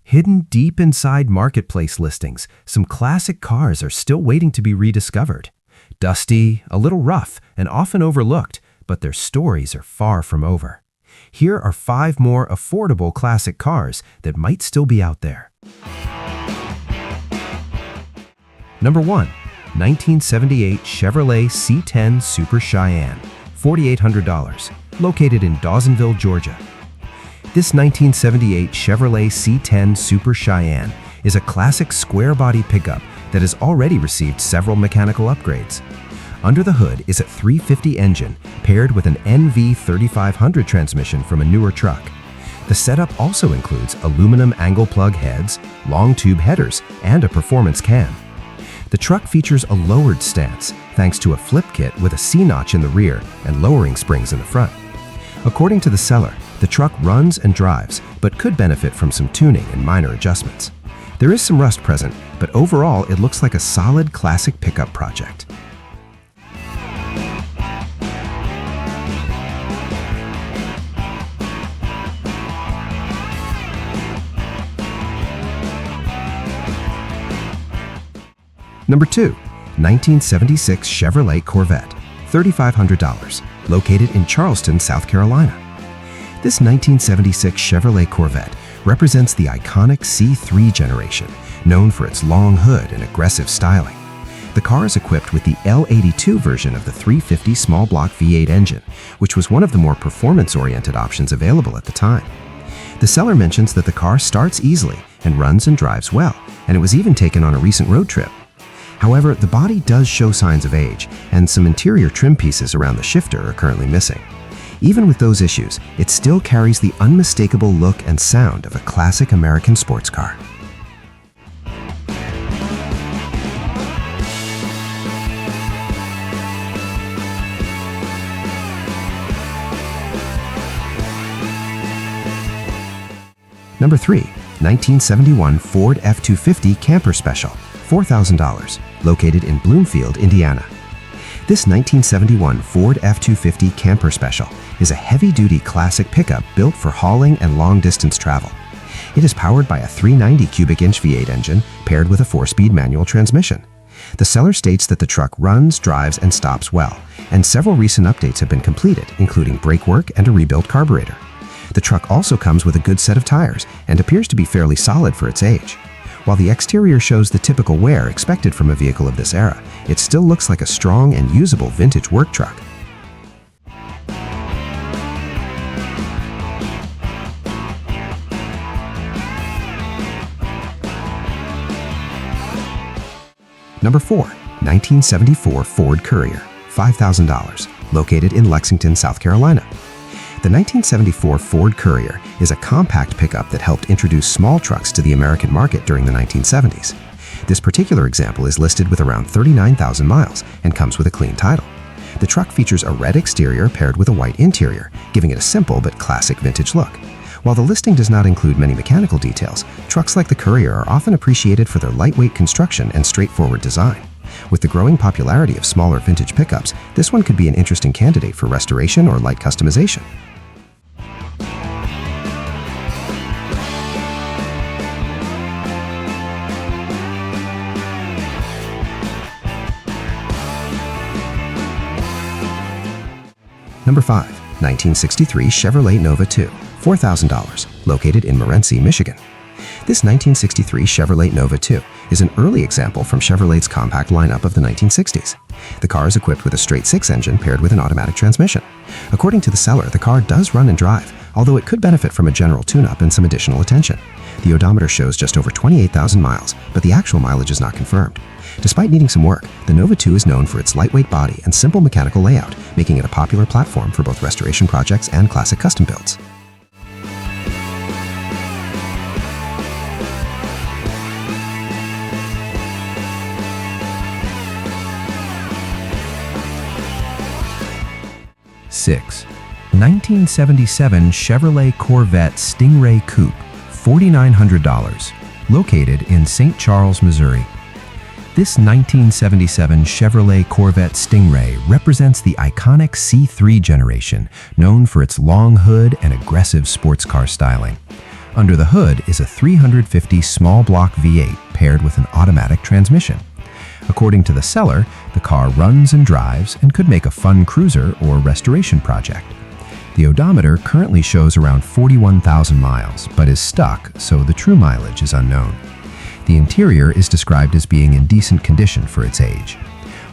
Hidden deep inside marketplace listings, some classic cars are still waiting to be rediscovered. Dusty, a little rough, and often overlooked, but their stories are far from over. Here are 5 more affordable classic cars that might still be out there. Number 1. 1978 Chevrolet C10 Super Cheyenne, $4,800, located in Dawsonville, Georgia. This 1978 Chevrolet C10 Super Cheyenne is a classic square-body pickup that has already received several mechanical upgrades. Under the hood is a 350 engine paired with an NV3500 transmission from a newer truck. The setup also includes aluminum angle plug heads, long tube headers, and a performance cam. The truck features a lowered stance thanks to a flip kit with a C-notch in the rear and lowering springs in the front. According to the seller, the truck runs and drives, but could benefit from some tuning and minor adjustments. There is some rust present, but overall it looks like a solid classic pickup project. Number 2. 1976 Chevrolet Corvette, $3,500, located in Charleston, South Carolina. This 1976 Chevrolet Corvette represents the iconic C3 generation, known for its long hood and aggressive styling. The car is equipped with the L82 version of the 350 small block V8 engine, which was one of the more performance-oriented options available at the time. The seller mentions that the car starts easily and runs and drives well, and it was even taken on a recent road trip. However, the body does show signs of age, and some interior trim pieces around the shifter are currently missing. Even with those issues, it still carries the unmistakable look and sound of a classic American sports car. Number 3. 1971 Ford F250 Camper Special, $4,000, located in Bloomfield, Indiana. This 1971 Ford F250 Camper Special is a heavy-duty classic pickup built for hauling and long-distance travel. It is powered by a 390 cubic inch V8 engine paired with a 4-speed manual transmission. The seller states that the truck runs, drives, and stops well, and several recent updates have been completed, including brake work and a rebuilt carburetor. The truck also comes with a good set of tires and appears to be fairly solid for its age. While the exterior shows the typical wear expected from a vehicle of this era, it still looks like a strong and usable vintage work truck. Number 4. 1974 Ford Courier, $5,000, located in Lexington, South Carolina. The 1974 Ford Courier is a compact pickup that helped introduce small trucks to the American market during the 1970s. This particular example is listed with around 39,000 miles and comes with a clean title. The truck features a red exterior paired with a white interior, giving it a simple but classic vintage look. While the listing does not include many mechanical details, trucks like the Courier are often appreciated for their lightweight construction and straightforward design. With the growing popularity of smaller vintage pickups, this one could be an interesting candidate for restoration or light customization. Number 5. 1963 Chevrolet Nova II, $4,000, located in Morenci, Michigan. This 1963 Chevrolet Nova II is an early example from Chevrolet's compact lineup of the 1960s. The car is equipped with a straight-six engine paired with an automatic transmission. According to the seller, the car does run and drive, although it could benefit from a general tune-up and some additional attention. The odometer shows just over 28,000 miles, but the actual mileage is not confirmed. Despite needing some work, the Nova II is known for its lightweight body and simple mechanical layout, making it a popular platform for both restoration projects and classic custom builds. '6. 1977 Chevrolet Corvette Stingray Coupe, $4,900, located in St. Charles, Missouri. This 1977 Chevrolet Corvette Stingray represents the iconic C3 generation, known for its long hood and aggressive sports car styling. Under the hood is a 350 small block V8 paired with an automatic transmission. According to the seller, the car runs and drives and could make a fun cruiser or restoration project. The odometer currently shows around 41,000 miles, but is stuck, so the true mileage is unknown. The interior is described as being in decent condition for its age.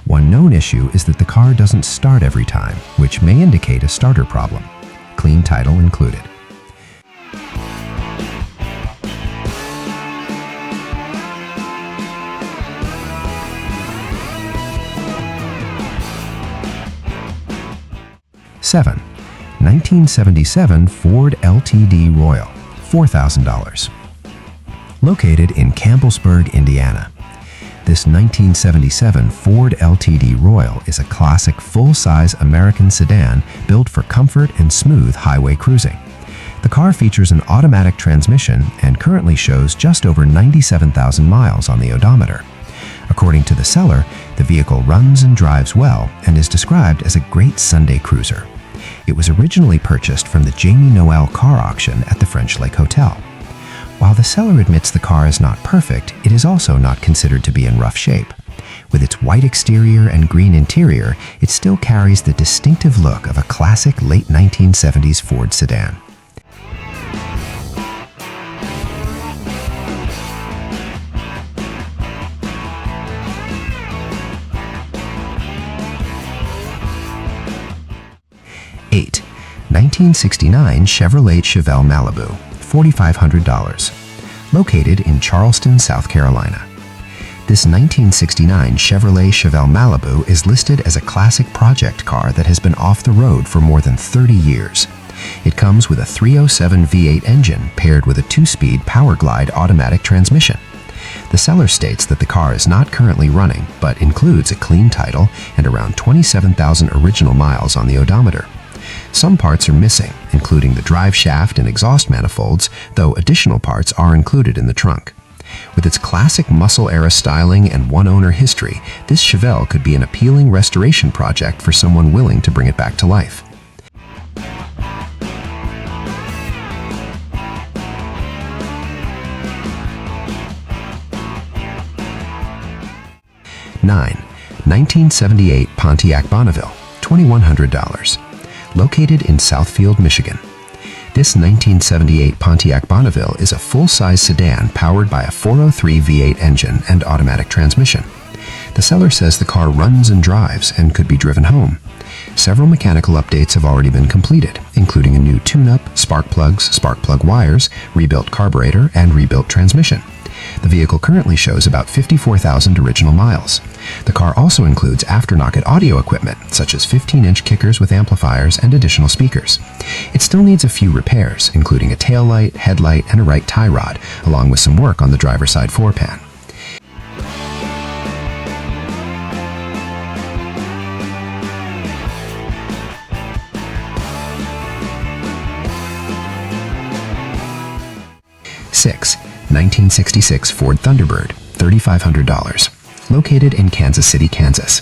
One known issue is that the car doesn't start every time, which may indicate a starter problem. Clean title included. Seven, 1977 Ford LTD Royal, $4,000. Located in Campbellsburg, Indiana. This 1977 Ford LTD Royal is a classic full-size American sedan built for comfort and smooth highway cruising. The car features an automatic transmission and currently shows just over 97,000 miles on the odometer. According to the seller, the vehicle runs and drives well and is described as a great Sunday cruiser. It was originally purchased from the Jamie Noel car auction at the French Lake Hotel. While the seller admits the car is not perfect, it is also not considered to be in rough shape. With its white exterior and green interior, it still carries the distinctive look of a classic late 1970s Ford sedan. Eight, 1969 Chevrolet Chevelle Malibu, $4,500. Located in Charleston, South Carolina. This 1969 Chevrolet Chevelle Malibu is listed as a classic project car that has been off the road for more than 30 years. It comes with a 307 V8 engine paired with a 2-speed Powerglide automatic transmission. The seller states that the car is not currently running, but includes a clean title and around 27,000 original miles on the odometer. Some parts are missing, including the drive shaft and exhaust manifolds, though additional parts are included in the trunk. With its classic muscle-era styling and one-owner history, this Chevelle could be an appealing restoration project for someone willing to bring it back to life. Nine, 1978 Pontiac Bonneville, $2,100. Located in Southfield, Michigan. This 1978 Pontiac Bonneville is a full-size sedan powered by a 403 V8 engine and automatic transmission. The seller says the car runs and drives and could be driven home. Several mechanical updates have already been completed, including a new tune-up, spark plug wires, rebuilt carburetor, and rebuilt transmission. The vehicle currently shows about 54,000 original miles. The car also includes aftermarket audio equipment, such as 15-inch kickers with amplifiers and additional speakers. It still needs a few repairs, including a taillight, headlight, and a right tie rod, along with some work on the driver's side floor pan. Six, 1966 Ford Thunderbird, $3,500. Located in Kansas City, Kansas.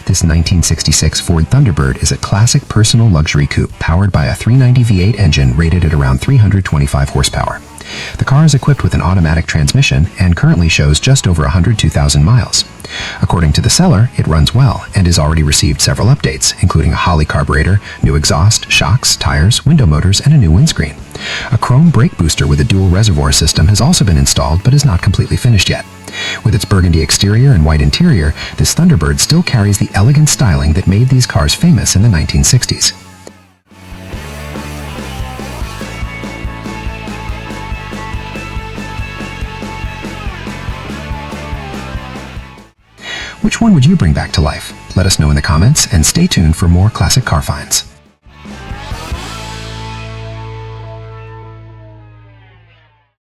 This 1966 Ford Thunderbird is a classic personal luxury coupe powered by a 390 V8 engine rated at around 325 horsepower. The car is equipped with an automatic transmission and currently shows just over 102,000 miles. According to the seller, it runs well and has already received several updates, including a Holley carburetor, new exhaust, shocks, tires, window motors, and a new windscreen. A chrome brake booster with a dual reservoir system has also been installed but is not completely finished yet. With its burgundy exterior and white interior, this Thunderbird still carries the elegant styling that made these cars famous in the 1960s. Which one would you bring back to life? Let us know in the comments and stay tuned for more classic car finds.